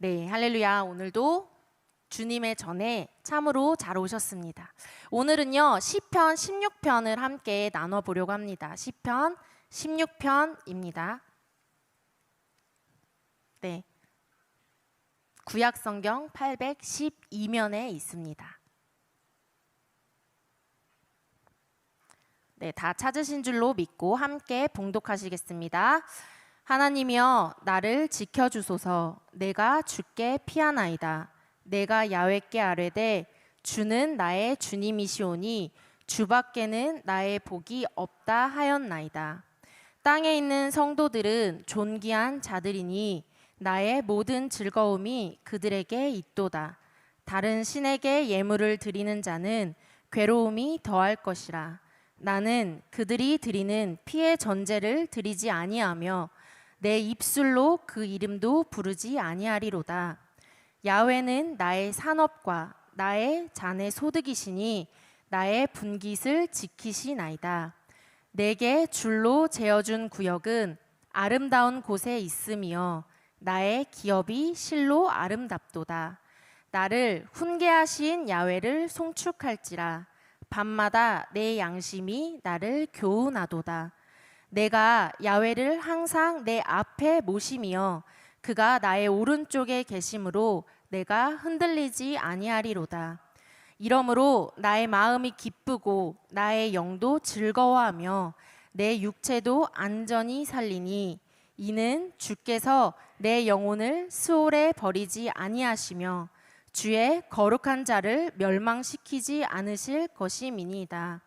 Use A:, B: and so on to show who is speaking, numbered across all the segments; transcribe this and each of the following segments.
A: 네, 할렐루야. 오늘도 주님의 전에 참으로 잘 오셨습니다. 오늘은요, 시편 16편을 함께 나눠보려고 합니다. 시편 16편입니다. 네, 구약성경 812면에 있습니다. 네, 다 찾으신 줄로 믿고 함께 봉독하시겠습니다. 하나님이여 나를 지켜주소서. 내가 주께 피하나이다. 내가 야훼께 아뢰되 주는 나의 주님이시오니 주밖에는 나의 복이 없다 하였나이다. 땅에 있는 성도들은 존귀한 자들이니 나의 모든 즐거움이 그들에게 있도다. 다른 신에게 예물을 드리는 자는 괴로움이 더할 것이라. 나는 그들이 드리는 피의 전제를 드리지 아니하며 내 입술로 그 이름도 부르지 아니하리로다. 야훼는 나의 산업과 나의 잔의 소득이시니 나의 분깃을 지키시나이다. 내게 줄로 재어준 구역은 아름다운 곳에 있으며 나의 기업이 실로 아름답도다. 나를 훈계하신 야훼를 송축할지라. 밤마다 내 양심이 나를 교훈하도다. 내가 야훼를 항상 내 앞에 모심이여 그가 나의 오른쪽에 계심으로 내가 흔들리지 아니하리로다. 이러므로 나의 마음이 기쁘고 나의 영도 즐거워하며 내 육체도 안전히 살리니 이는 주께서 내 영혼을 스올에 버리지 아니하시며 주의 거룩한 자를 멸망시키지 않으실 것임이니이다.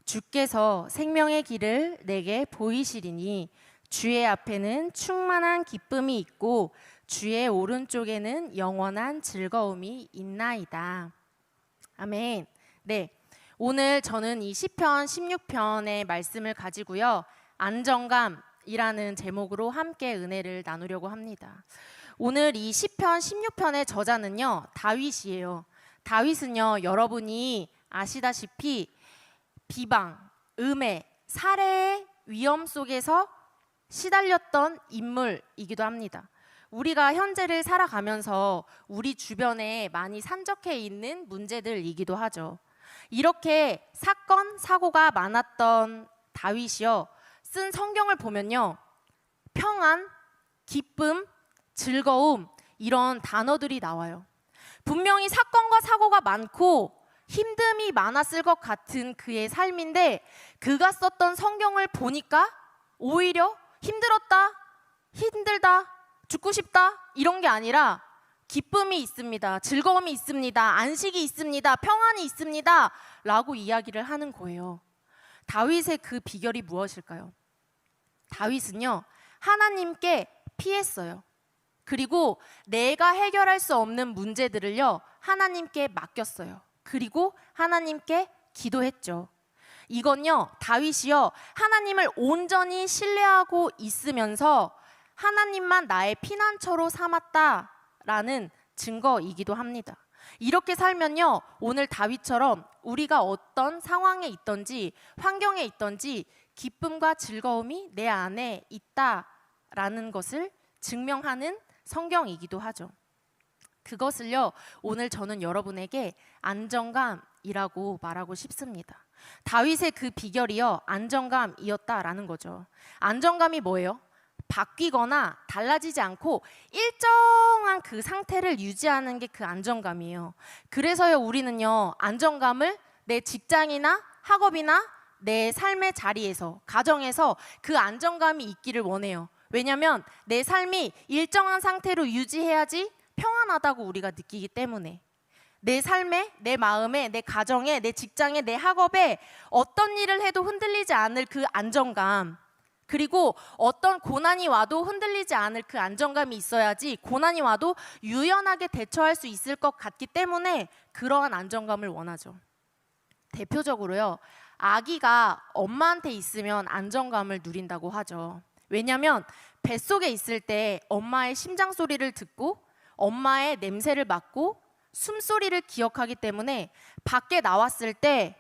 A: 주께서 생명의 길을 내게 보이시리니 주의 앞에는 충만한 기쁨이 있고 주의 오른쪽에는 영원한 즐거움이 있나이다. 아멘. 네, 오늘 저는 이 시편 16편의 말씀을 가지고요, 안정감이라는 제목으로 함께 은혜를 나누려고 합니다. 오늘 이 시편 16편의 저자는요, 다윗이에요. 다윗은요, 여러분이 아시다시피 비방, 음해, 살해의 위험 속에서 시달렸던 인물이기도 합니다. 우리가 현재를 살아가면서 우리 주변에 많이 산적해 있는 문제들이기도 하죠. 이렇게 사건, 사고가 많았던 다윗이요, 쓴 성경을 보면요, 평안, 기쁨, 즐거움, 이런 단어들이 나와요. 분명히 사건과 사고가 많고 힘듦이 많았을 것 같은 그의 삶인데, 그가 썼던 성경을 보니까 오히려 힘들다, 죽고 싶다, 이런 게 아니라 기쁨이 있습니다, 즐거움이 있습니다, 안식이 있습니다, 평안이 있습니다 라고 이야기를 하는 거예요. 다윗의 그 비결이 무엇일까요? 다윗은요, 하나님께 피했어요. 그리고 내가 해결할 수 없는 문제들을요, 하나님께 맡겼어요. 그리고 하나님께 기도했죠. 이건요, 다윗이요, 하나님을 온전히 신뢰하고 있으면서 하나님만 나의 피난처로 삼았다라는 증거이기도 합니다. 이렇게 살면요, 오늘 다윗처럼 우리가 어떤 상황에 있든지 환경에 있든지 기쁨과 즐거움이 내 안에 있다라는 것을 증명하는 성경이기도 하죠. 그것을요, 오늘 저는 여러분에게 안정감이라고 말하고 싶습니다. 다윗의 그 비결이요, 안정감이었다라는 거죠. 안정감이 뭐예요? 바뀌거나 달라지지 않고 일정한 그 상태를 유지하는 게 그 안정감이에요. 그래서요, 우리는요, 안정감을 내 직장이나 학업이나 내 삶의 자리에서, 가정에서 그 안정감이 있기를 원해요. 왜냐하면 내 삶이 일정한 상태로 유지해야지 평안하다고 우리가 느끼기 때문에. 내 삶에, 내 마음에, 내 가정에, 내 직장에, 내 학업에 어떤 일을 해도 흔들리지 않을 그 안정감, 그리고 어떤 고난이 와도 흔들리지 않을 그 안정감이 있어야지 고난이 와도 유연하게 대처할 수 있을 것 같기 때문에 그러한 안정감을 원하죠. 대표적으로요, 아기가 엄마한테 있으면 안정감을 누린다고 하죠. 왜냐하면 뱃속에 있을 때 엄마의 심장 소리를 듣고 엄마의 냄새를 맡고 숨소리를 기억하기 때문에 밖에 나왔을 때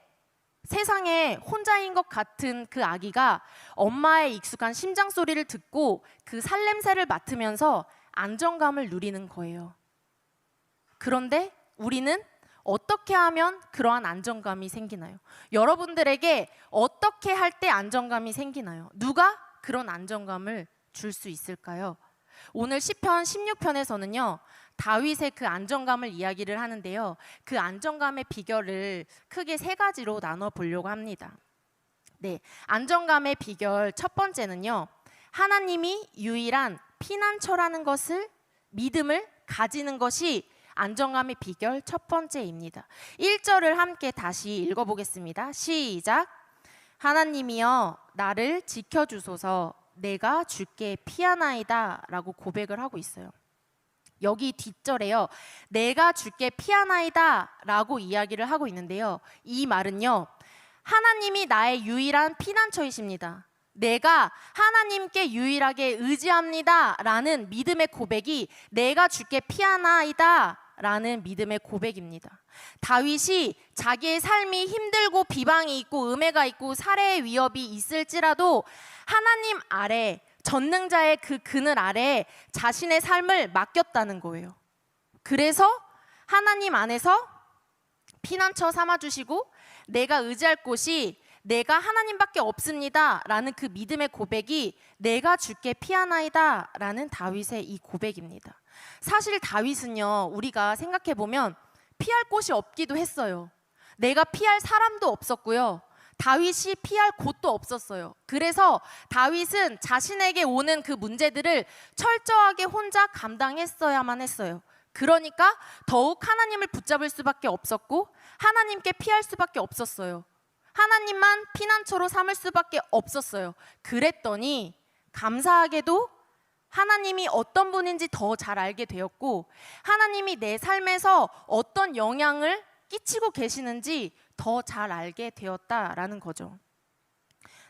A: 세상에 혼자인 것 같은 그 아기가 엄마의 익숙한 심장 소리를 듣고 그 살냄새를 맡으면서 안정감을 누리는 거예요. 그런데 우리는 어떻게 하면 그러한 안정감이 생기나요? 여러분들에게 어떻게 할 때 안정감이 생기나요? 누가 그런 안정감을 줄 수 있을까요? 오늘 시편 16편에서는요. 다윗의 그 안정감을 이야기를 하는데요. 그 안정감의 비결을 크게 세 가지로 나눠 보려고 합니다. 네, 안정감의 비결 첫 번째는요. 하나님이 유일한 피난처라는 것을 믿음을 가지는 것이 안정감의 비결 첫 번째입니다. 1절을 함께 다시 읽어보겠습니다. 시작. 하나님이여 나를 지켜주소서 내가 주께 피하나이다 라고 고백을 하고 있어요. 여기 뒷절에요. 내가 주께 피하나이다 라고 이야기를 하고 있는데요. 이 말은요. 하나님이 나의 유일한 피난처이십니다. 내가 하나님께 유일하게 의지합니다 라는 믿음의 고백이 내가 주께 피하나이다 라는 믿음의 고백입니다. 다윗이 자기의 삶이 힘들고 비방이 있고 음해가 있고 살해의 위협이 있을지라도 하나님 아래 전능자의 그 그늘 아래 자신의 삶을 맡겼다는 거예요. 그래서 하나님 안에서 피난처 삼아주시고 내가 의지할 곳이 내가 하나님밖에 없습니다 라는 그 믿음의 고백이 내가 주께 피하나이다 라는 다윗의 이 고백입니다. 사실 다윗은요, 우리가 생각해보면 피할 곳이 없기도 했어요. 내가 피할 사람도 없었고요. 다윗이 피할 곳도 없었어요. 그래서 다윗은 자신에게 오는 그 문제들을 철저하게 혼자 감당했어야만 했어요. 그러니까 더욱 하나님을 붙잡을 수밖에 없었고 하나님께 피할 수밖에 없었어요. 하나님만 피난처로 삼을 수밖에 없었어요. 그랬더니 감사하게도 하나님이 어떤 분인지 더 잘 알게 되었고 하나님이 내 삶에서 어떤 영향을 끼치고 계시는지 더 잘 알게 되었다라는 거죠.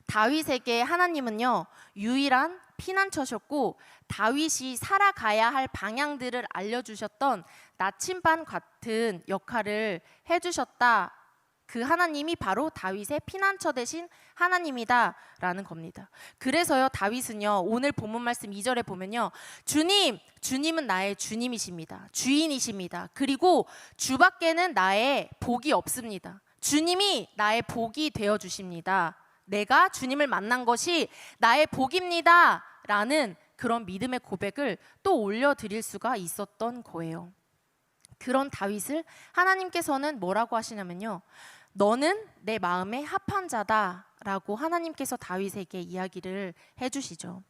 A: 다윗에게 하나님은요 유일한 피난처셨고 다윗이 살아가야 할 방향들을 알려주셨던 나침반 같은 역할을 해주셨다. 그 하나님이 바로 다윗의 피난처 되신 하나님이다라는 겁니다. 그래서요 다윗은요 오늘 본문 말씀 2절에 보면요 주님은 나의 주님이십니다. 주인이십니다. 그리고 주밖에는 나의 복이 없습니다. 주님이 나의 복이 되어 주십니다. 내가 주님을 만난 것이 나의 복입니다 라는 그런 믿음의 고백을 또 올려드릴 수가 있었던 거예요. 그런 다윗을 하나님께서는 뭐라고 하시냐면요 너는 내 마음에 합한 자다 라고 하나님께서 다윗에게 이야기를 해주시죠.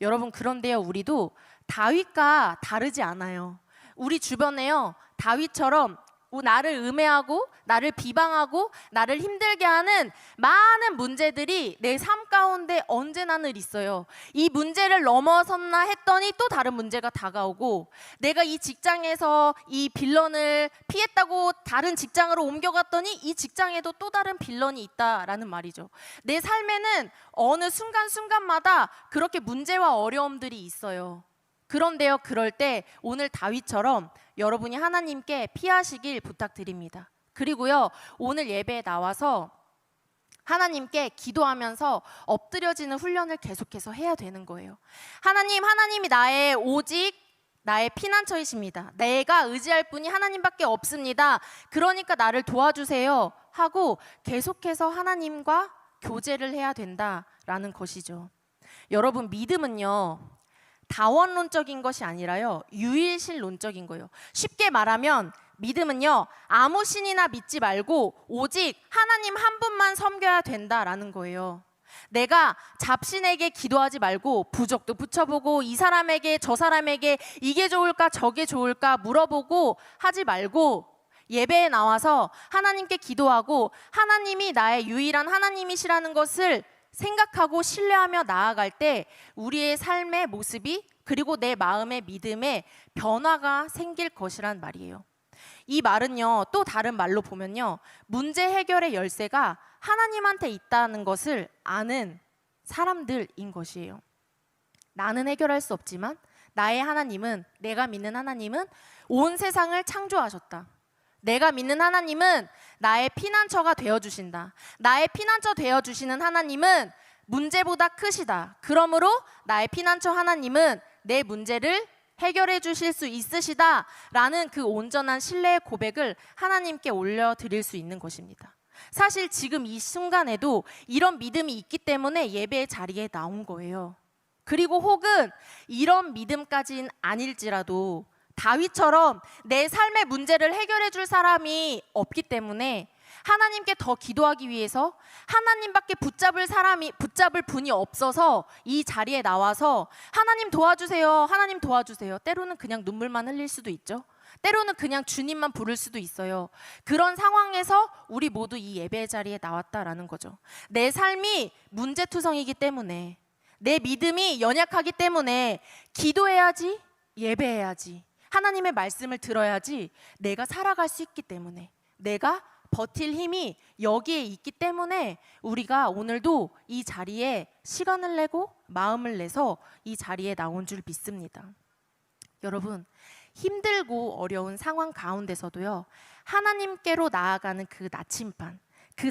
A: 여러분 그런데요 우리도 다윗과 다르지 않아요. 우리 주변에요 다윗처럼 나를 음해하고 나를 비방하고 나를 힘들게 하는 많은 문제들이 내 삶 가운데 언제나 늘 있어요. 이 문제를 넘어섰나 했더니 또 다른 문제가 다가오고 내가 이 직장에서 이 빌런을 피했다고 다른 직장으로 옮겨갔더니 이 직장에도 또 다른 빌런이 있다라는 말이죠. 내 삶에는 어느 순간순간마다 그렇게 문제와 어려움들이 있어요. 그런데요 그럴 때 오늘 다윗처럼 여러분이 하나님께 피하시길 부탁드립니다. 그리고요 오늘 예배에 나와서 하나님께 기도하면서 엎드려지는 훈련을 계속해서 해야 되는 거예요. 하나님이 나의 오직 나의 피난처이십니다. 내가 의지할 분이 하나님밖에 없습니다. 그러니까 나를 도와주세요 하고 계속해서 하나님과 교제를 해야 된다라는 것이죠. 여러분 믿음은요 다원론적인 것이 아니라요 유일신론적인 거예요. 쉽게 말하면 믿음은요 아무 신이나 믿지 말고 오직 하나님 한 분만 섬겨야 된다라는 거예요. 내가 잡신에게 기도하지 말고 부적도 붙여보고 이 사람에게 저 사람에게 이게 좋을까 저게 좋을까 물어보고 하지 말고 예배에 나와서 하나님께 기도하고 하나님이 나의 유일한 하나님이시라는 것을 생각하고 신뢰하며 나아갈 때 우리의 삶의 모습이 그리고 내 마음의 믿음에 변화가 생길 것이란 말이에요. 이 말은요 또 다른 말로 보면요 문제 해결의 열쇠가 하나님한테 있다는 것을 아는 사람들인 것이에요. 나는 해결할 수 없지만 나의 하나님은 내가 믿는 하나님은 온 세상을 창조하셨다. 내가 믿는 하나님은 나의 피난처가 되어주신다. 나의 피난처 되어주시는 하나님은 문제보다 크시다. 그러므로 나의 피난처 하나님은 내 문제를 해결해 주실 수 있으시다라는 그 온전한 신뢰의 고백을 하나님께 올려드릴 수 있는 것입니다. 사실 지금 이 순간에도 이런 믿음이 있기 때문에 예배의 자리에 나온 거예요. 그리고 혹은 이런 믿음까지는 아닐지라도 다윗처럼 내 삶의 문제를 해결해 줄 사람이 없기 때문에 하나님께 더 기도하기 위해서 하나님밖에 붙잡을 분이 없어서 이 자리에 나와서 하나님 도와주세요, 하나님 도와주세요. 때로는 그냥 눈물만 흘릴 수도 있죠. 때로는 그냥 주님만 부를 수도 있어요. 그런 상황에서 우리 모두 이 예배의 자리에 나왔다라는 거죠. 내 삶이 문제투성이기 때문에, 내 믿음이 연약하기 때문에 기도해야지, 예배해야지, 하나님의 말씀을 들어야지 내가 살아갈 수 있기 때문에, 내가 버틸 힘이 여기에 있기 때문에 우리가 오늘도 이 자리에 시간을 내고 마음을 내서 이 자리에 나온 줄 믿습니다. 여러분, 힘들고 어려운 상황 가운데서도요, 하나님께로 나아가는 그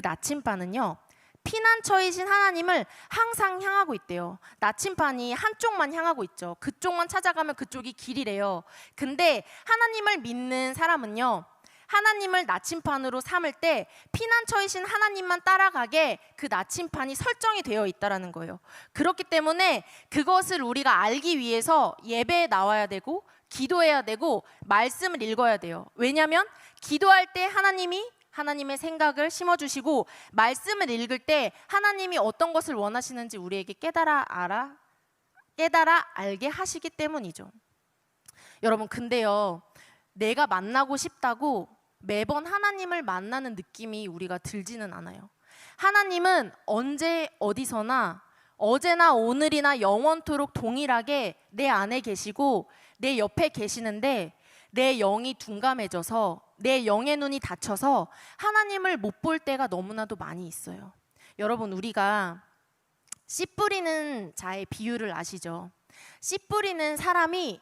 A: 나침반은요, 피난처이신 하나님을 항상 향하고 있대요. 나침반이 한쪽만 향하고 있죠. 그쪽만 찾아가면 그쪽이 길이래요. 근데 하나님을 믿는 사람은요, 하나님을 나침반으로 삼을 때 피난처이신 하나님만 따라가게 그 나침반이 설정이 되어 있다라는 거예요. 그렇기 때문에 그것을 우리가 알기 위해서 예배에 나와야 되고 기도해야 되고 말씀을 읽어야 돼요. 왜냐하면 기도할 때 하나님의 생각을 심어주시고 말씀을 읽을 때 하나님이 어떤 것을 원하시는지 우리에게 깨달아 알게 하시기 때문이죠. 여러분, 근데요, 내가 만나고 싶다고 매번 하나님을 만나는 느낌이 우리가 들지는 않아요. 하나님은 언제 어디서나 어제나 오늘이나 영원토록 동일하게 내 안에 계시고 내 옆에 계시는데 내 영이 둔감해져서 내 영의 눈이 닫혀서 하나님을 못 볼 때가 너무나도 많이 있어요. 여러분, 우리가 씨 뿌리는 자의 비유를 아시죠? 씨 뿌리는 사람이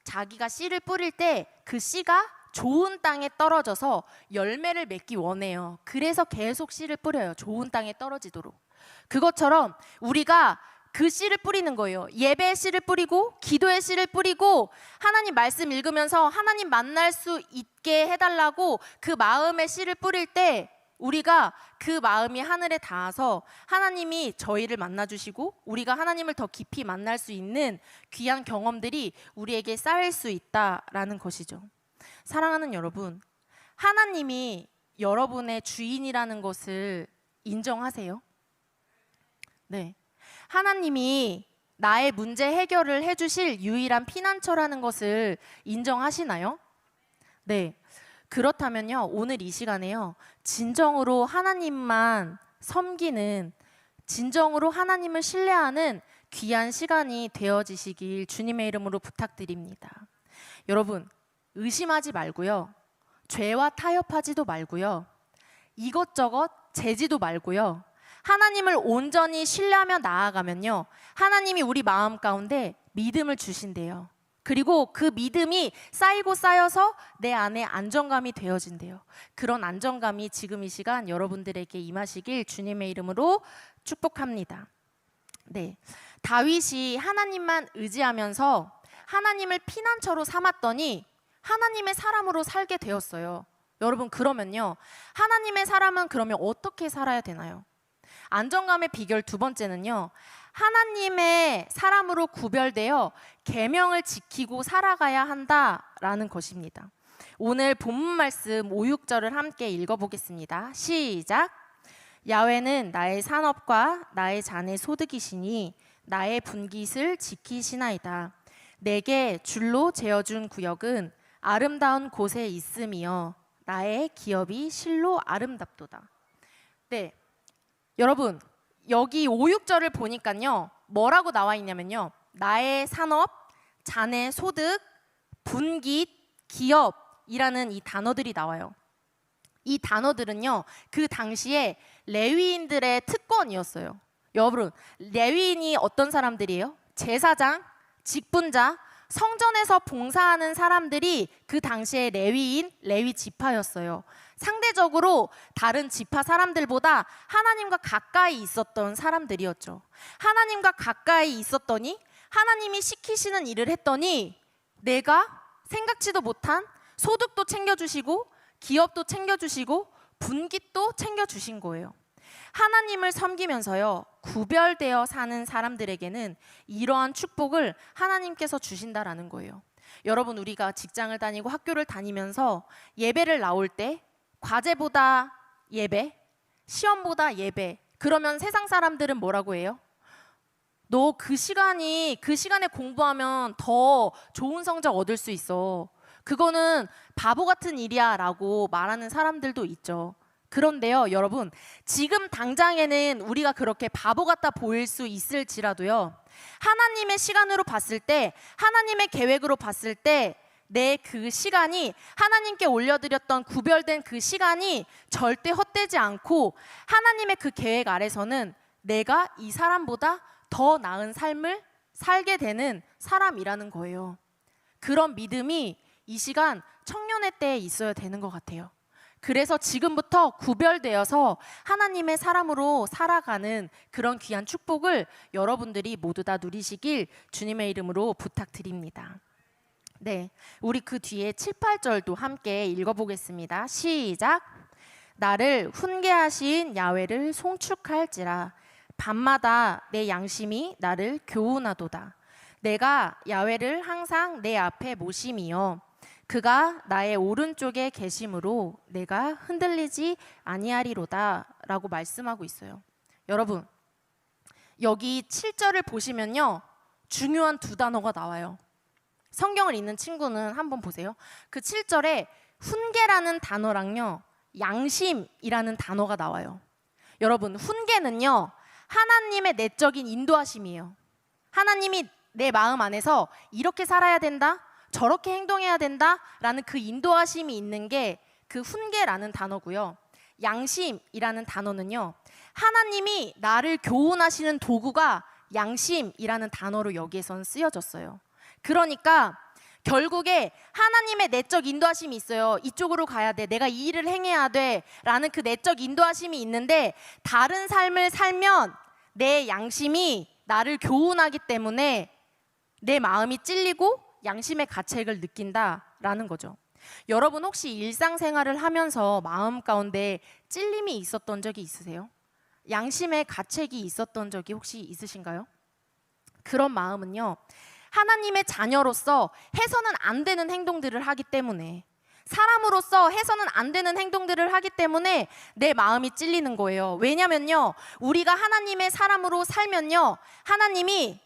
A: 자기가 씨를 뿌릴 때 그 씨가 좋은 땅에 떨어져서 열매를 맺기 원해요. 그래서 계속 씨를 뿌려요. 좋은 땅에 떨어지도록. 그것처럼 우리가 그 씨를 뿌리는 거예요. 예배의 씨를 뿌리고 기도의 씨를 뿌리고 하나님 말씀 읽으면서 하나님 만날 수 있게 해달라고 그 마음의 씨를 뿌릴 때 우리가 그 마음이 하늘에 닿아서 하나님이 저희를 만나주시고 우리가 하나님을 더 깊이 만날 수 있는 귀한 경험들이 우리에게 쌓일 수 있다라는 것이죠. 사랑하는 여러분, 하나님이 여러분의 주인이라는 것을 인정하세요? 네, 하나님이 나의 문제 해결을 해주실 유일한 피난처라는 것을 인정하시나요? 네, 그렇다면요, 오늘 이 시간에요, 진정으로 하나님만 섬기는, 진정으로 하나님을 신뢰하는 귀한 시간이 되어지시길 주님의 이름으로 부탁드립니다. 여러분, 의심하지 말고요, 죄와 타협하지도 말고요, 이것저것 재지도 말고요, 하나님을 온전히 신뢰하며 나아가면요, 하나님이 우리 마음 가운데 믿음을 주신대요. 그리고 그 믿음이 쌓이고 쌓여서 내 안에 안정감이 되어진대요. 그런 안정감이 지금 이 시간 여러분들에게 임하시길 주님의 이름으로 축복합니다. 네, 다윗이 하나님만 의지하면서 하나님을 피난처로 삼았더니 하나님의 사람으로 살게 되었어요. 여러분, 그러면요, 하나님의 사람은 그러면 어떻게 살아야 되나요? 안정감의 비결 두 번째는요, 하나님의 사람으로 구별되어 계명을 지키고 살아가야 한다라는 것입니다. 오늘 본문 말씀 5, 6절을 함께 읽어보겠습니다. 시작. 야훼는 나의 산업과 나의 잔의 소득이시니 나의 분깃을 지키시나이다. 내게 줄로 재어준 구역은 아름다운 곳에 있음이여 나의 기업이 실로 아름답도다. 네, 여러분, 여기 5, 6절을 보니까요, 뭐라고 나와 있냐면요, 나의 산업, 잔의 소득, 분깃, 기업이라는 이 단어들이 나와요. 이 단어들은요, 그 당시에 레위인들의 특권이었어요. 여러분, 레위인이 어떤 사람들이에요? 제사장, 직분자, 성전에서 봉사하는 사람들이 그 당시에 레위인, 레위 지파였어요. 상대적으로 다른 지파 사람들보다 하나님과 가까이 있었던 사람들이었죠. 하나님과 가까이 있었더니 하나님이 시키시는 일을 했더니 내가 생각지도 못한 소득도 챙겨주시고 기업도 챙겨주시고 분깃도 챙겨주신 거예요. 하나님을 섬기면서요, 구별되어 사는 사람들에게는 이러한 축복을 하나님께서 주신다라는 거예요. 여러분, 우리가 직장을 다니고 학교를 다니면서 예배를 나올 때 과제보다 예배, 시험보다 예배, 그러면 세상 사람들은 뭐라고 해요? 너 그 시간에 공부하면 더 좋은 성적 얻을 수 있어. 그거는 바보 같은 일이야 라고 말하는 사람들도 있죠. 그런데요, 여러분, 지금 당장에는 우리가 그렇게 바보 같아 보일 수 있을지라도요, 하나님의 시간으로 봤을 때, 하나님의 계획으로 봤을 때 내 그 시간이, 하나님께 올려드렸던 구별된 그 시간이 절대 헛되지 않고 하나님의 그 계획 아래서는 내가 이 사람보다 더 나은 삶을 살게 되는 사람이라는 거예요. 그런 믿음이 이 시간 청년의 때에 있어야 되는 것 같아요. 그래서 지금부터 구별되어서 하나님의 사람으로 살아가는 그런 귀한 축복을 여러분들이 모두 다 누리시길 주님의 이름으로 부탁드립니다. 네, 우리 그 뒤에 7, 8절도 함께 읽어보겠습니다. 시작. 나를 훈계하신 야훼를 송축할지라 밤마다 내 양심이 나를 교훈하도다. 내가 야훼를 항상 내 앞에 모심이여 그가 나의 오른쪽에 계심으로 내가 흔들리지 아니하리로다 라고 말씀하고 있어요. 여러분, 여기 7절을 보시면요, 중요한 두 단어가 나와요. 성경을 읽는 친구는 한번 보세요. 그 7절에 훈계라는 단어랑요, 양심이라는 단어가 나와요. 여러분, 훈계는요, 하나님의 내적인 인도하심이에요. 하나님이 내 마음 안에서 이렇게 살아야 된다, 저렇게 행동해야 된다라는 그 인도하심이 있는 게 그 훈계라는 단어고요. 양심이라는 단어는요, 하나님이 나를 교훈하시는 도구가 양심이라는 단어로 여기에선 쓰여졌어요. 그러니까 결국에 하나님의 내적 인도하심이 있어요. 이쪽으로 가야 돼, 내가 이 일을 행해야 돼 라는 그 내적 인도하심이 있는데, 다른 삶을 살면 내 양심이 나를 교훈하기 때문에 내 마음이 찔리고 양심의 가책을 느낀다라는 거죠. 여러분, 혹시 일상생활을 하면서 마음 가운데 찔림이 있었던 적이 있으세요? 양심의 가책이 있었던 적이 혹시 있으신가요? 그런 마음은요, 하나님의 자녀로서 해서는 안 되는 행동들을 하기 때문에, 사람으로서 해서는 안 되는 행동들을 하기 때문에 내 마음이 찔리는 거예요. 왜냐면요, 우리가 하나님의 사람으로 살면요, 하나님이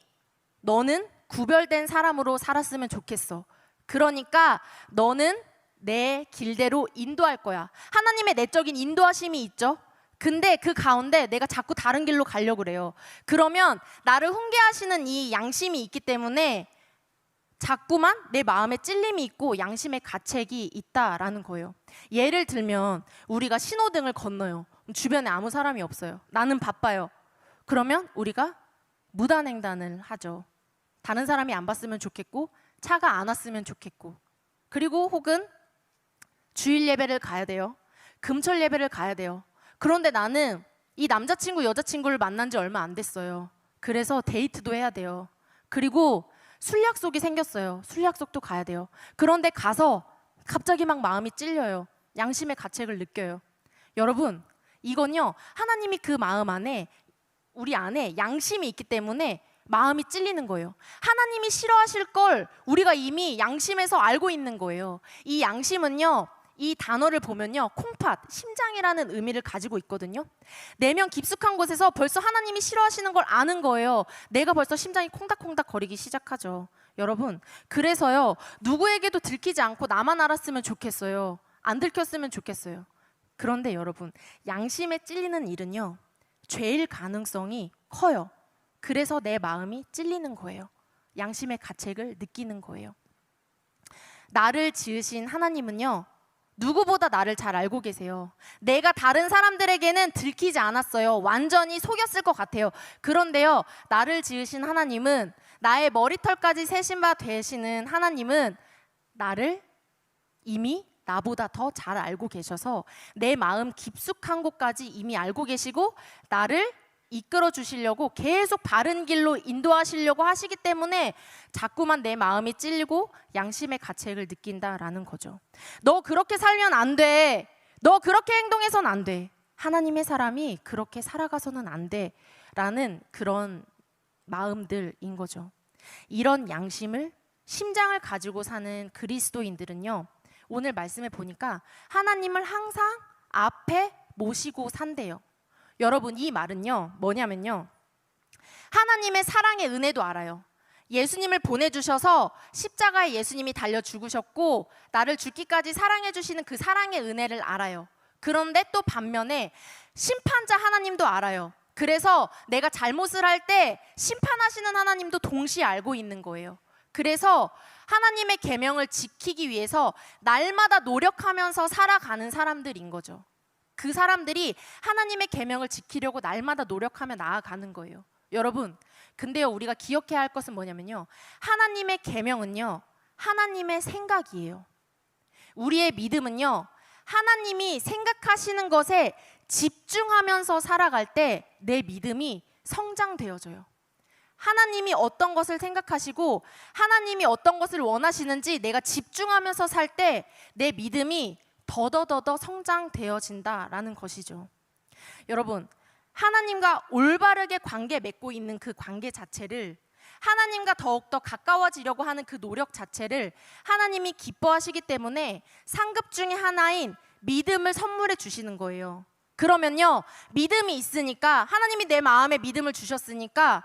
A: 너는 구별된 사람으로 살았으면 좋겠어. 그러니까 너는 내 길대로 인도할 거야. 하나님의 내적인 인도하심이 있죠. 근데 그 가운데 내가 자꾸 다른 길로 가려고 그래요. 그러면 나를 훈계하시는 이 양심이 있기 때문에 자꾸만 내 마음에 찔림이 있고 양심의 가책이 있다라는 거예요. 예를 들면 우리가 신호등을 건너요. 주변에 아무 사람이 없어요. 나는 바빠요. 그러면 우리가 무단횡단을 하죠. 다른 사람이 안 봤으면 좋겠고, 차가 안 왔으면 좋겠고, 그리고 혹은 주일 예배를 가야 돼요. 금철 예배를 가야 돼요. 그런데 나는 이 남자친구 여자친구를 만난 지 얼마 안 됐어요. 그래서 데이트도 해야 돼요. 그리고 술 약속이 생겼어요. 술 약속도 가야 돼요. 그런데 가서 갑자기 막 마음이 찔려요. 양심의 가책을 느껴요. 여러분, 이건요, 하나님이 그 마음 안에, 우리 안에 양심이 있기 때문에 마음이 찔리는 거예요. 하나님이 싫어하실 걸 우리가 이미 양심에서 알고 있는 거예요. 이 양심은요, 이 단어를 보면요, 콩팥, 심장이라는 의미를 가지고 있거든요. 내면 깊숙한 곳에서 벌써 하나님이 싫어하시는 걸 아는 거예요. 내가 벌써 심장이 콩닥콩닥 거리기 시작하죠. 여러분, 그래서요, 누구에게도 들키지 않고 나만 알았으면 좋겠어요. 안 들켰으면 좋겠어요. 그런데 여러분, 양심에 찔리는 일은요, 죄일 가능성이 커요. 그래서 내 마음이 찔리는 거예요. 양심의 가책을 느끼는 거예요. 나를 지으신 하나님은요, 누구보다 나를 잘 알고 계세요. 내가 다른 사람들에게는 들키지 않았어요. 완전히 속였을 것 같아요. 그런데요, 나를 지으신 하나님은, 나의 머리털까지 세신 바 되시는 하나님은 나를 이미 나보다 더 잘 알고 계셔서 내 마음 깊숙한 곳까지 이미 알고 계시고 나를 이끌어 주시려고 계속 바른 길로 인도하시려고 하시기 때문에 자꾸만 내 마음이 찔리고 양심의 가책을 느낀다라는 거죠. 너 그렇게 살면 안 돼. 너 그렇게 행동해서는 안 돼. 하나님의 사람이 그렇게 살아가서는 안 돼. 라는 그런 마음들인 거죠. 이런 양심을, 심장을 가지고 사는 그리스도인들은요, 오늘 말씀에 보니까 하나님을 항상 앞에 모시고 산대요. 여러분, 이 말은요 뭐냐면요, 하나님의 사랑의 은혜도 알아요. 예수님을 보내주셔서 십자가에 예수님이 달려 죽으셨고 나를 죽기까지 사랑해 주시는 그 사랑의 은혜를 알아요. 그런데 또 반면에 심판자 하나님도 알아요. 그래서 내가 잘못을 할 때 심판하시는 하나님도 동시에 알고 있는 거예요. 그래서 하나님의 계명을 지키기 위해서 날마다 노력하면서 살아가는 사람들인 거죠. 그 사람들이 하나님의 계명을 지키려고 날마다 노력하며 나아가는 거예요. 여러분, 근데요, 우리가 기억해야 할 것은 뭐냐면요, 하나님의 계명은요 하나님의 생각이에요. 우리의 믿음은요 하나님이 생각하시는 것에 집중하면서 살아갈 때 내 믿음이 성장되어져요. 하나님이 어떤 것을 생각하시고 하나님이 어떤 것을 원하시는지 내가 집중하면서 살 때 내 믿음이 더더더더 성장되어진다라는 것이죠. 여러분, 하나님과 올바르게 관계 맺고 있는 그 관계 자체를, 하나님과 더욱더 가까워지려고 하는 그 노력 자체를 하나님이 기뻐하시기 때문에 상급 중에 하나인 믿음을 선물해 주시는 거예요. 그러면요, 믿음이 있으니까, 하나님이 내 마음에 믿음을 주셨으니까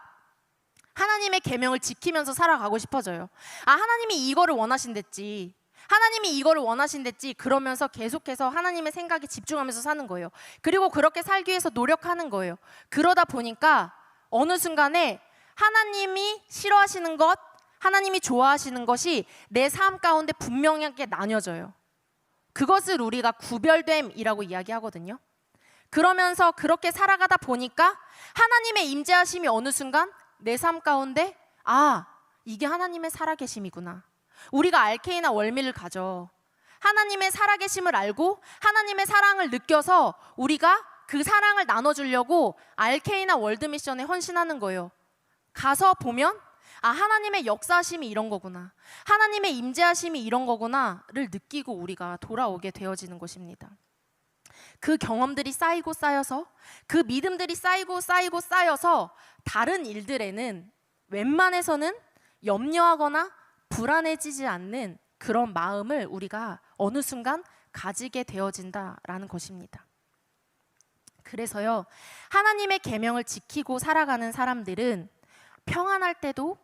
A: 하나님의 계명을 지키면서 살아가고 싶어져요. 아, 하나님이 이거를 원하신댔지, 하나님이 이거를 원하신댔지, 그러면서 계속해서 하나님의 생각에 집중하면서 사는 거예요. 그리고 그렇게 살기 위해서 노력하는 거예요. 그러다 보니까 어느 순간에 하나님이 싫어하시는 것, 하나님이 좋아하시는 것이 내 삶 가운데 분명하게 나뉘어져요. 그것을 우리가 구별됨이라고 이야기하거든요. 그러면서 그렇게 살아가다 보니까 하나님의 임재하심이 어느 순간 내 삶 가운데, 아, 이게 하나님의 살아계심이구나. 우리가 알케이나 월미를 가져 하나님의 살아계심을 알고 하나님의 사랑을 느껴서 우리가 그 사랑을 나눠주려고 알케이나 월드미션에 헌신하는 거예요. 가서 보면, 아, 하나님의 역사하심이 이런 거구나, 하나님의 임재하심이 이런 거구나를 느끼고 우리가 돌아오게 되어지는 것입니다. 그 경험들이 쌓이고 쌓여서, 그 믿음들이 쌓이고 쌓이고 쌓여서 다른 일들에는 웬만해서는 염려하거나 불안해지지 않는 그런 마음을 우리가 어느 순간 가지게 되어진다라는 것입니다. 그래서요, 하나님의 계명을 지키고 살아가는 사람들은 평안할 때도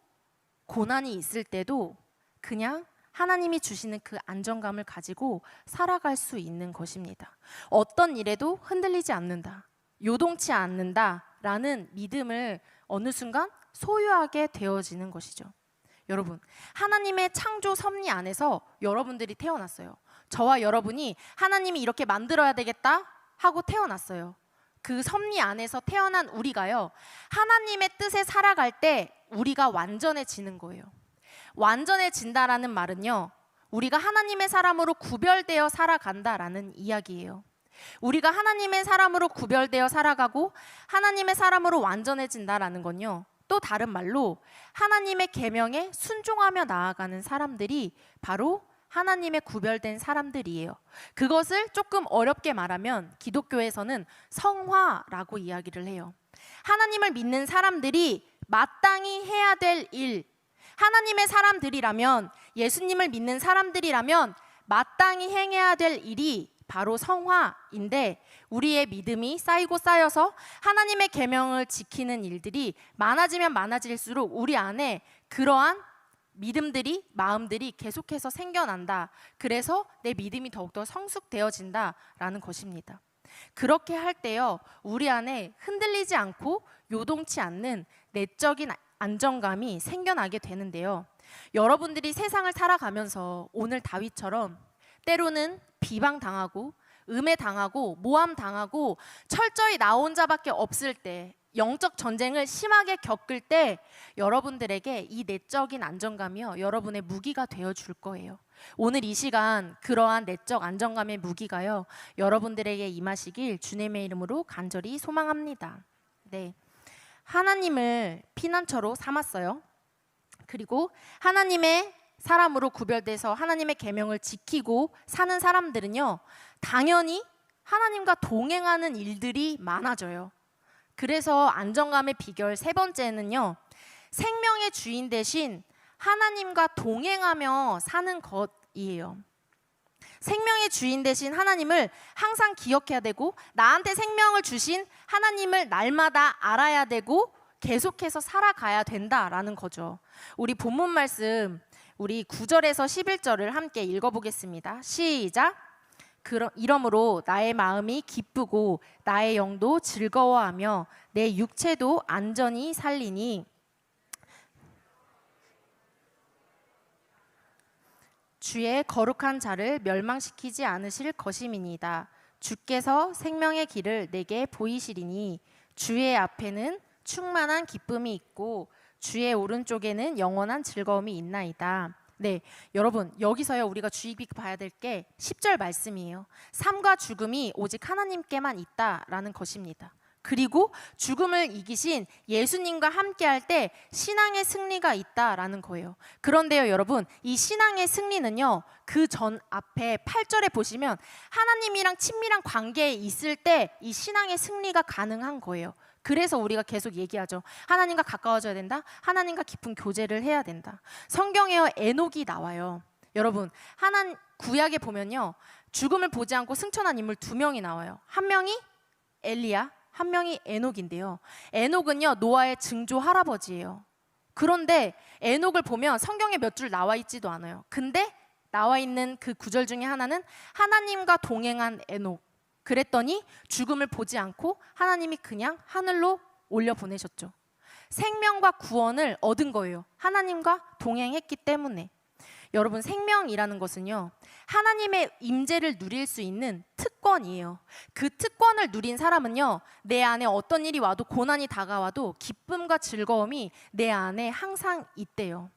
A: 고난이 있을 때도 그냥 하나님이 주시는 그 안정감을 가지고 살아갈 수 있는 것입니다. 어떤 일에도 흔들리지 않는다, 요동치 않는다라는 믿음을 어느 순간 소유하게 되어지는 것이죠. 여러분, 하나님의 창조 섭리 안에서 여러분들이 태어났어요. 저와 여러분이 하나님이 이렇게 만들어야 되겠다 하고 태어났어요. 그 섭리 안에서 태어난 우리가요, 하나님의 뜻에 살아갈 때 우리가 완전해지는 거예요. 완전해진다라는 말은요, 우리가 하나님의 사람으로 구별되어 살아간다라는 이야기예요. 우리가 하나님의 사람으로 구별되어 살아가고 하나님의 사람으로 완전해진다라는 건요, 또 다른 말로 하나님의 계명에 순종하며 나아가는 사람들이 바로 하나님의 구별된 사람들이에요. 그것을 조금 어렵게 말하면 기독교에서는 성화라고 이야기를 해요. 하나님을 믿는 사람들이 마땅히 해야 될 일, 하나님의 사람들이라면, 예수님을 믿는 사람들이라면 마땅히 행해야 될 일이 바로 성화인데, 우리의 믿음이 쌓이고 쌓여서 하나님의 계명을 지키는 일들이 많아지면 많아질수록 우리 안에 그러한 믿음들이, 마음들이 계속해서 생겨난다. 그래서 내 믿음이 더욱더 성숙되어진다라는 것입니다. 그렇게 할 때요, 우리 안에 흔들리지 않고 요동치 않는 내적인 안정감이 생겨나게 되는데요, 여러분들이 세상을 살아가면서 오늘 다윗처럼 때로는 비방당하고 음해당하고 모함당하고 철저히 나 혼자밖에 없을 때, 영적 전쟁을 심하게 겪을 때 여러분들에게 이 내적인 안정감이요, 여러분의 무기가 되어줄 거예요. 오늘 이 시간 그러한 내적 안정감의 무기가요, 여러분들에게 임하시길 주님의 이름으로 간절히 소망합니다. 네, 하나님을 피난처로 삼았어요. 그리고 하나님의 사람으로 구별돼서 하나님의 계명을 지키고 사는 사람들은요, 당연히 하나님과 동행하는 일들이 많아져요. 그래서 안정감의 비결 세 번째는요, 생명의 주인 대신 하나님과 동행하며 사는 것이에요. 생명의 주인 대신 하나님을 항상 기억해야 되고, 나한테 생명을 주신 하나님을 날마다 알아야 되고 계속해서 살아가야 된다라는 거죠. 우리 본문 말씀, 우리 9절에서 11절을 함께 읽어보겠습니다. 시작. 이러므로 나의 마음이 기쁘고 나의 영도 즐거워하며 내 육체도 안전히 살리니 주의 거룩한 자를 멸망시키지 않으실 것임이니이다. 주께서 생명의 길을 내게 보이시리니 주의 앞에는 충만한 기쁨이 있고 주의 오른쪽에는 영원한 즐거움이 있나이다. 네, 여러분, 여기서요 우리가 주의 깊게 봐야 될 게 10절 말씀이에요. 삶과 죽음이 오직 하나님께만 있다라는 것입니다. 그리고 죽음을 이기신 예수님과 함께 할 때 신앙의 승리가 있다라는 거예요. 그런데요 여러분, 이 신앙의 승리는요, 그 전 앞에 8절에 보시면 하나님이랑 친밀한 관계에 있을 때 이 신앙의 승리가 가능한 거예요. 그래서 우리가 계속 얘기하죠. 하나님과 가까워져야 된다. 하나님과 깊은 교제를 해야 된다. 성경에요 에녹이 나와요. 여러분, 구약에 보면요, 죽음을 보지 않고 승천한 인물 2명이 나와요. 한 명이 엘리야, 한 명이 에녹인데요. 에녹은요 노아의 증조 할아버지예요. 그런데 에녹을 보면 성경에 몇 줄 나와 있지도 않아요. 근데 나와 있는 그 구절 중에 하나는 하나님과 동행한 에녹. 그랬더니 죽음을 보지 않고 하나님이 그냥 하늘로 올려보내셨죠. 생명과 구원을 얻은 거예요. 하나님과 동행했기 때문에. 여러분, 생명이라는 것은요, 하나님의 임재를 누릴 수 있는 특권이에요. 그 특권을 누린 사람은요, 내 안에 어떤 일이 와도, 고난이 다가와도 기쁨과 즐거움이 내 안에 항상 있대요.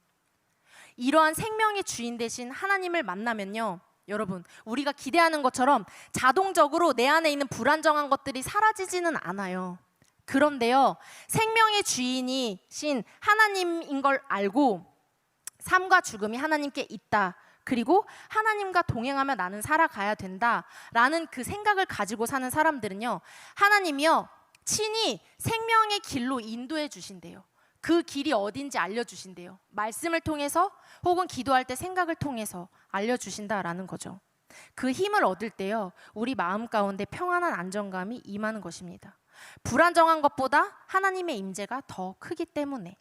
A: 이러한 생명의 주인 되신 하나님을 만나면요, 여러분, 우리가 기대하는 것처럼 자동적으로 내 안에 있는 불안정한 것들이 사라지지는 않아요. 그런데요, 생명의 주인이신 하나님인 걸 알고 삶과 죽음이 하나님께 있다, 그리고 하나님과 동행하며 나는 살아가야 된다라는 그 생각을 가지고 사는 사람들은요, 하나님이요 친히 생명의 길로 인도해 주신대요. 그 길이 어딘지 알려주신대요. 말씀을 통해서 혹은 기도할 때 생각을 통해서 알려주신다라는 거죠. 그 힘을 얻을 때요, 우리 마음 가운데 평안한 안정감이 임하는 것입니다. 불안정한 것보다 하나님의 임재가 더 크기 때문에.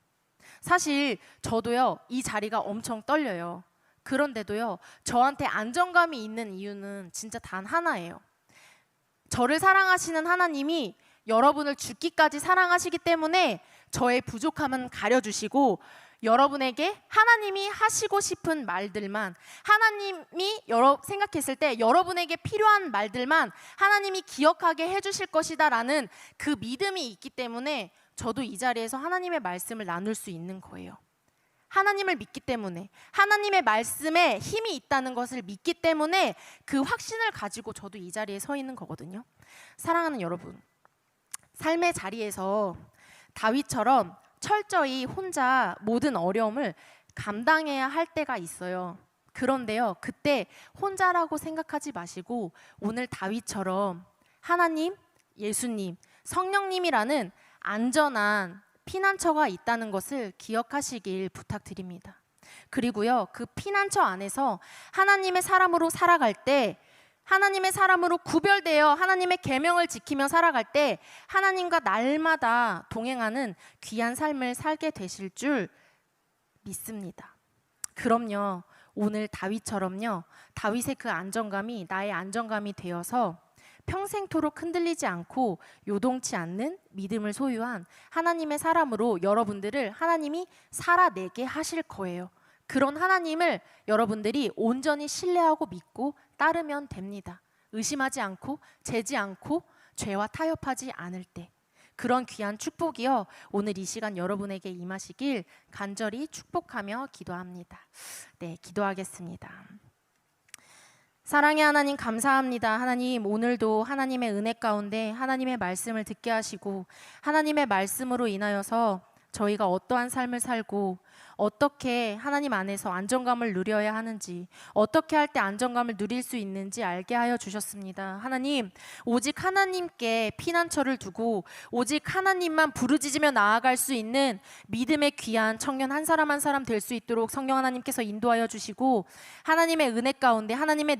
A: 사실 저도요 이 자리가 엄청 떨려요. 그런데도요 저한테 안정감이 있는 이유는 진짜 단 하나예요. 저를 사랑하시는 하나님이 여러분을 죽기까지 사랑하시기 때문에 저의 부족함은 가려주시고, 여러분에게 하나님이 하시고 싶은 말들만, 하나님이 생각했을 때 여러분에게 필요한 말들만 하나님이 기억하게 해주실 것이다 라는 그 믿음이 있기 때문에 저도 이 자리에서 하나님의 말씀을 나눌 수 있는 거예요. 하나님을 믿기 때문에, 하나님의 말씀에 힘이 있다는 것을 믿기 때문에 그 확신을 가지고 저도 이 자리에 서 있는 거거든요. 사랑하는 여러분, 삶의 자리에서 다윗처럼 철저히 혼자 모든 어려움을 감당해야 할 때가 있어요. 그런데요, 그때 혼자라고 생각하지 마시고 오늘 다윗처럼 하나님, 예수님, 성령님이라는 안전한 피난처가 있다는 것을 기억하시길 부탁드립니다. 그리고요, 그 피난처 안에서 하나님의 사람으로 살아갈 때, 하나님의 사람으로 구별되어 하나님의 계명을 지키며 살아갈 때 하나님과 날마다 동행하는 귀한 삶을 살게 되실 줄 믿습니다. 그럼요, 오늘 다윗처럼요, 다윗의 그 안정감이 나의 안정감이 되어서 평생토록 흔들리지 않고 요동치 않는 믿음을 소유한 하나님의 사람으로 여러분들을 하나님이 살아내게 하실 거예요. 그런 하나님을 여러분들이 온전히 신뢰하고 믿고 따르면 됩니다. 의심하지 않고 재지 않고 죄와 타협하지 않을 때. 그런 귀한 축복이요, 오늘 이 시간 여러분에게 임하시길 간절히 축복하며 기도합니다. 네, 기도하겠습니다. 사랑의 하나님 감사합니다. 하나님 오늘도 하나님의 은혜 가운데 하나님의 말씀을 듣게 하시고 하나님의 말씀으로 인하여서 저희가 어떠한 삶을 살고 어떻게 하나님 안에서 안정감을 누려야 하는지, 어떻게 할 때 안정감을 누릴 수 있는지 알게 하여 주셨습니다. 하나님, 오직 하나님께 피난처를 두고 오직 하나님만 부르짖으며 나아갈 수 있는 믿음의 귀한 청년 한 사람 한 사람 될 수 있도록 성령 하나님께서 인도하여 주시고, 하나님의 은혜 가운데 하나님의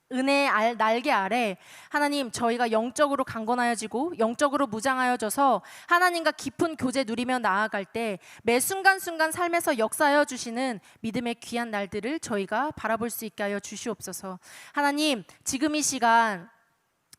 A: 은혜의 날개 아래 하나님 저희가 영적으로 강건하여지고 영적으로 무장하여져서 하나님과 깊은 교제 누리며 나아갈 때 매 순간순간 삶에서 역사하여 주시는 믿음의 귀한 날들을 저희가 바라볼 수 있게 하여 주시옵소서. 하나님, 지금 이 시간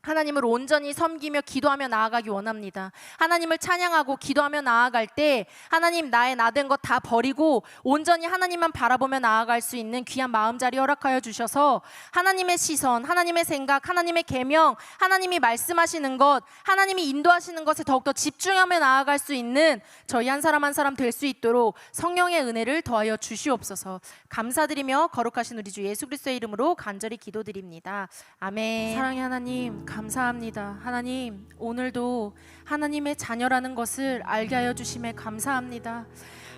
A: 하나님을 온전히 섬기며 기도하며 나아가기 원합니다. 하나님을 찬양하고 기도하며 나아갈 때 하나님 나의 나된 것 다 버리고 온전히 하나님만 바라보며 나아갈 수 있는 귀한 마음자리 허락하여 주셔서 하나님의 시선, 하나님의 생각, 하나님의 계명, 하나님이 말씀하시는 것, 하나님이 인도하시는 것에 더욱더 집중하며 나아갈 수 있는 저희 한 사람 한 사람 될 수 있도록 성령의 은혜를 더하여 주시옵소서. 감사드리며 거룩하신 우리 주 예수 그리스도의 이름으로 간절히 기도드립니다. 아멘. 사랑의 하나님 감사합니다. 하나님 오늘도 하나님의 자녀라는 것을 알게 하여 주심에 감사합니다.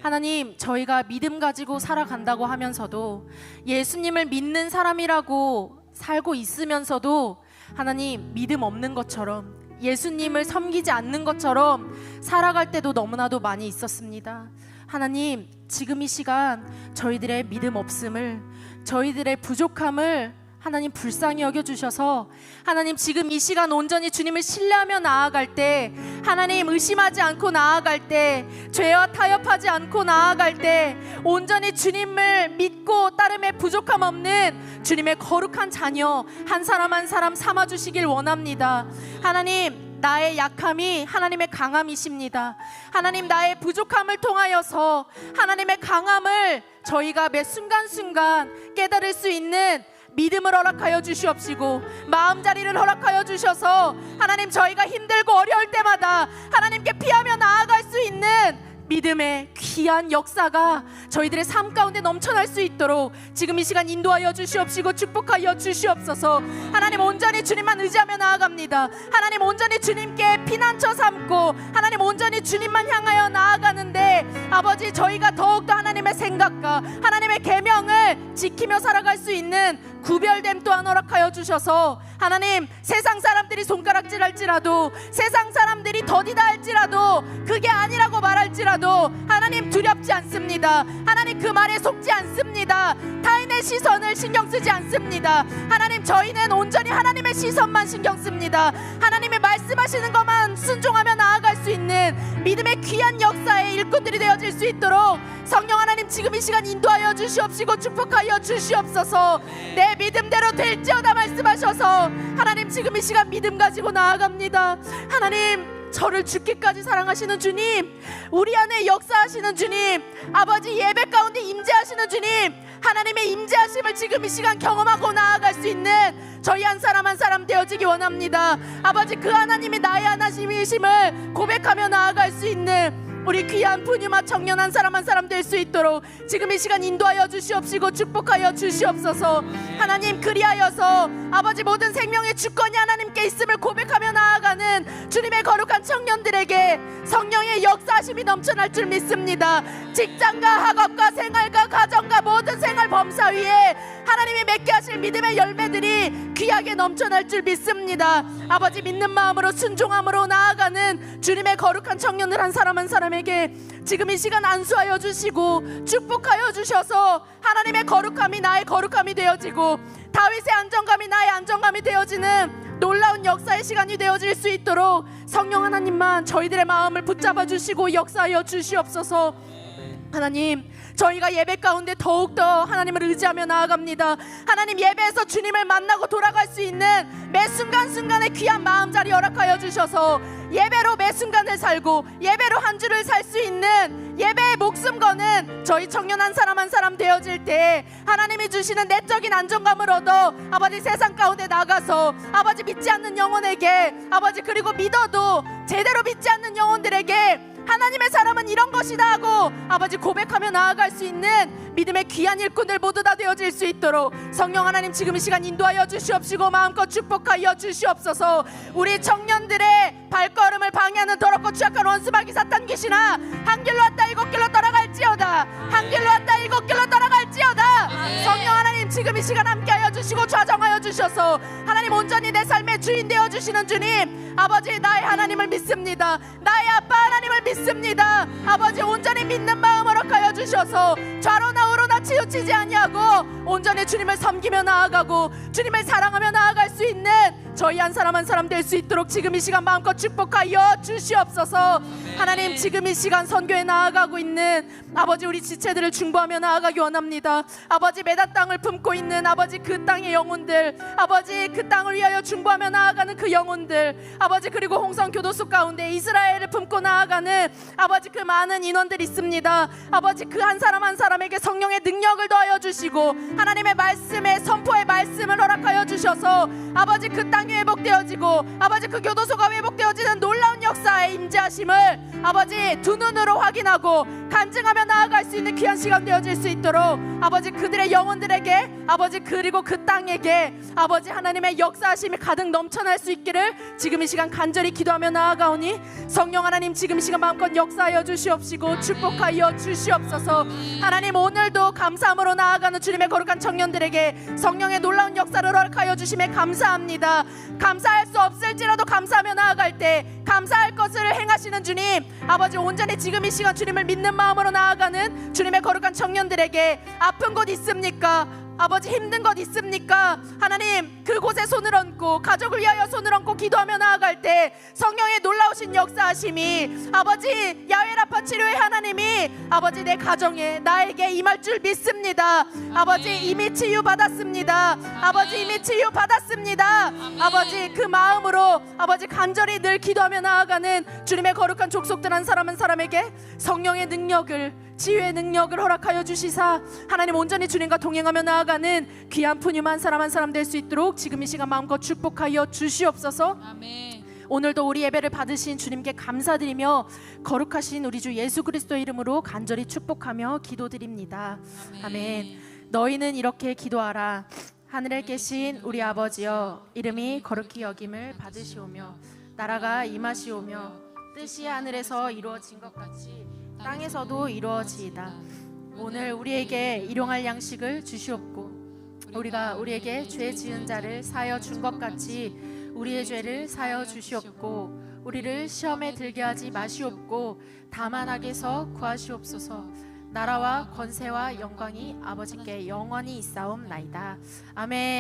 A: 하나님, 저희가 믿음 가지고 살아간다고 하면서도 예수님을 믿는 사람이라고 살고 있으면서도 하나님 믿음 없는 것처럼 예수님을 섬기지 않는 것처럼 살아갈 때도 너무나도 많이 있었습니다. 하나님, 지금 이 시간 저희들의 믿음 없음을, 저희들의 부족함을 하나님 불쌍히 여겨주셔서 하나님 지금 이 시간 온전히 주님을 신뢰하며 나아갈 때, 하나님 의심하지 않고 나아갈 때, 죄와 타협하지 않고 나아갈 때 온전히 주님을 믿고 따름에 부족함 없는 주님의 거룩한 자녀 한 사람 한 사람 삼아주시길 원합니다. 하나님, 나의 약함이 하나님의 강함이십니다. 하나님, 나의 부족함을 통하여서 하나님의 강함을 저희가 매 순간순간 깨달을 수 있는 믿음을 허락하여 주시옵시고 마음자리를 허락하여 주셔서 하나님 저희가 힘들고 어려울 때마다 하나님께 피하며 나아갈 수 있는 믿음의 귀한 역사가 저희들의 삶 가운데 넘쳐날 수 있도록 지금 이 시간 인도하여 주시옵시고 축복하여 주시옵소서. 하나님 온전히 주님만 의지하며 나아갑니다. 하나님 온전히 주님께 피난처 삼고 하나님 온전히 주님만 향하여 나아가는데 아버지 저희가 더욱더 하나님의 생각과 하나님의 계명을 지키며 살아갈 수 있는 구별됨 또한 허락하여 주셔서 하나님 세상 사람들이 손가락질 할지라도 세상 사람들이 더디다 할지라도 그게 아니라고 말할지라도 하나님 두렵지 않습니다. 하나님 그 말에 속지 않습니다. 타인의 시선을 신경 쓰지 않습니다. 하나님 저희는 온전히 하나님의 시선만 신경 씁니다. 하나님의 말씀하시는 것만 순종하며 나아갈 수 있는 믿음의 귀한 역사의 일꾼들이 되어질 수 있도록 성령 하나님 지금 이 시간 인도하여 주시옵시고 축복하여 주시옵소서. 내 믿음대로 될지어다 말씀하셔서 하나님 지금 이 시간 믿음 가지고 나아갑니다. 하나님 저를 죽기까지 사랑하시는 주님, 우리 안에 역사하시는 주님, 아버지 예배 가운데 임재하시는 주님, 하나님의 임재하심을 지금 이 시간 경험하고 나아갈 수 있는 저희 한 사람 한 사람 되어지기 원합니다. 아버지 그 하나님이 나의 하나님이심을 고백하며 나아갈 수 있는 우리 귀한 푸뉴마 청년 한 사람 될 수 있도록 지금 이 시간 인도하여 주시옵시고 축복하여 주시옵소서. 하나님 그리하여서 아버지 모든 생명의 주권이 하나님께 있음을 고백하며 나아가는 주님의 거룩한 청년들에게 성령의 역사하심이 넘쳐날 줄 믿습니다. 직장과 학업과 생활과 가정과 모든 생활 범사 위에 하나님이 맺게 하실 믿음의 열매들이 귀하게 넘쳐날 줄 믿습니다. 아버지 믿는 마음으로 순종함으로 나아가는 주님의 거룩한 청년들 한 사람 한 사람에게 지금 이 시간 안수하여 주시고 축복하여 주셔서 하나님의 거룩함이 나의 거룩함이 되어지고 다윗의 안정감이 나의 안정감이 되어지는 놀라운 역사의 시간이 되어질 수 있도록 성령 하나님만 저희들의 마음을 붙잡아 주시고 역사하여 주시옵소서. 하나님 저희가 예배 가운데 더욱더 하나님을 의지하며 나아갑니다. 하나님 예배에서 주님을 만나고 돌아갈 수 있는 매 순간순간의 귀한 마음자리 허락하여 주셔서 예배로 매 순간을 살고 예배로 한 주를 살 수 있는 예배의 목숨 거는 저희 청년 한 사람 한 사람 되어질 때 하나님이 주시는 내적인 안정감을 얻어 아버지 세상 가운데 나가서 아버지 믿지 않는 영혼에게 아버지 그리고 믿어도 제대로 믿지 않는 영혼들에게 하나님의 사람은 이런 것이다 하고 아버지 고백하며 나아갈 수 있는 믿음의 귀한 일꾼들 모두 다 되어질 수 있도록 성령 하나님 지금 이 시간 인도하여 주시옵시고 마음껏 축복하여 주시옵소서. 우리 청년들의 발걸음을 방해하는 더럽고 취약한 원수마귀 사탄 귀신아, 한 길로 왔다 일곱 길로 떠나갈지어다. 한 길로 왔다 일곱 길로 떠나갈지어다. 성령 하나님 지금 이 시간 함께하여 주시고 좌정하여 주셔서 하나님 온전히 내 삶의 주인 되어주시는 주님, 아버지 나의 하나님을 믿습니다. 나의 아빠 하나님을 믿습니다. 아버지 온전히 믿는 마음 허락하여 주셔서 좌로나 우로나 치우치지 아니하고 온전히 주님을 섬기며 나아가고 주님을 사랑하며 나아갈 수 있는 저희 한 사람 한 사람 될 수 있도록 지금 이 시간 마음껏 축복하여 주시옵소서. 하나님 지금 이 시간 선교에 나아가고 있는 아버지 우리 지체들을 중보하며 나아가기 원합니다. 아버지 메다 땅을 품고 있는 아버지 그 땅의 영혼들, 아버지 그 땅을 위하여 중보하며 나아가는 그 영혼들, 아버지 그리고 홍성 교도소 가운데 이스라엘을 품고 나아가는 아버지 그 많은 인원들 있습니다. 아버지 그 한 사람 한 사람에게 성령의 능력을 더하여 주시고 하나님의 말씀에 선포의 말씀을 허락하여 주셔서 아버지 그 땅이 회복되어지고 아버지 그 교도소가 회복되어지는 놀라운 역사의 임재하심을 아버지 두 눈으로 확인하고 간증하며 나아갈 수 있는 귀한 시간 되어질 수 있도록 아버지 그들의 영혼들에게 아버지 그리고 그 땅에게 아버지 하나님의 역사하심이 가득 넘쳐날 수 있기를 지금 이 시간 간절히 기도하며 나아가오니 성령 하나님 지금 이 시간 마음껏 역사하여 주시옵시고 축복하여 주시옵소서. 하나님 오늘도 감사함으로 나아가는 주님의 거룩한 청년들에게 성령의 놀라운 역사를 허락하여 주심에 감사합니다. 감사할 수 없을지라도 감사하며 나아갈 때 감사할 것을 행하시는 주님, 아버지 온전히 지금 이 시간 주님을 믿는 마음으로 나아가는 주님의 거룩한 청년들에게 아픈 곳 있습니까? 아버지 힘든 것 있습니까? 하나님 그곳에 손을 얹고 가족을 위하여 손을 얹고 기도하며 나아갈 때 성령의 놀라우신 역사하심이 아버지 야훼라파 치료의 하나님이 아버지 내 가정에 나에게 임할 줄 믿습니다. 아버지 이미 치유받았습니다. 아버지 이미 치유받았습니다. 아버지 그 마음으로 아버지 간절히 늘 기도하며 나아가는 주님의 거룩한 족속들 한 사람 한 사람에게 성령의 능력을 치유의 능력을 허락하여 주시사 하나님 온전히 주님과 동행하며 나아가는 귀한 푸념 한 사람 한 사람 될 수 있도록 지금 이 시간 마음껏 축복하여 주시옵소서.
B: 아멘.
A: 오늘도 우리 예배를 받으신 주님께 감사드리며 거룩하신 우리 주 예수 그리스도의 이름으로 간절히 축복하며 기도드립니다. 아멘. 너희는 이렇게 기도하라. 하늘에 계신 우리 아버지여, 이름이 거룩히 여김을 받으시오며 나라가 임하시오며 뜻이 하늘에서 이루어진 것 같이 땅에서도 이루어지이다. 오늘 우리에게 일용할 양식을 주시옵고 우리가 우리에게 죄 지은 자를 사하여 준 것 같이 우리의 죄를 사하여 주시옵고 우리를 시험에 들게 하지 마시옵고 다만 악에서 구하시옵소서. 나라와 권세와 영광이 아버지께 영원히 있사옵나이다. 아멘.